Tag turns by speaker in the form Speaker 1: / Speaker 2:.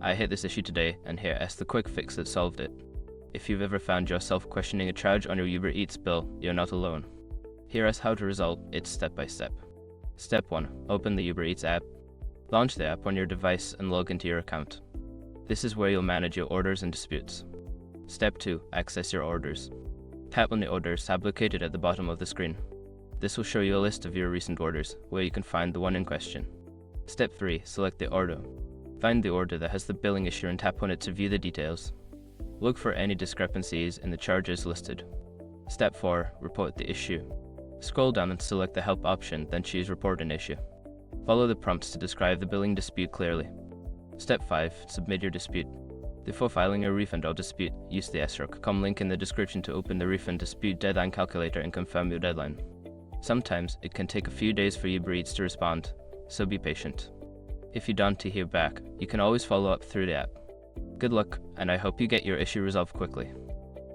Speaker 1: I hit this issue today, and here is the quick fix that solved it. If you've ever found yourself questioning a charge on your Uber Eats bill, you're not alone. Here is how to resolve it step by step. Step 1. Open the Uber Eats app. Launch the app on your device and log into your account. This is where you'll manage your orders and disputes. Step 2. Access your orders. Tap on the Orders tab located at the bottom of the screen. This will show you a list of your recent orders, where you can find the one in question. Step 3. Select the order. Find the order that has the billing issue and tap on it to view the details. Look for any discrepancies in the charges listed. Step 4. Report the issue. Scroll down and select the Help option, then choose Report an Issue. Follow the prompts to describe the billing dispute clearly. Step 5. Submit your dispute. Before filing a refund or dispute, use the sroc.com link in the description to open the refund dispute deadline calculator and confirm your deadline. Sometimes it can take a few days for Uber Eats to respond, so be patient. If you don't hear back, you can always follow up through the app. Good luck, and I hope you get your issue resolved quickly.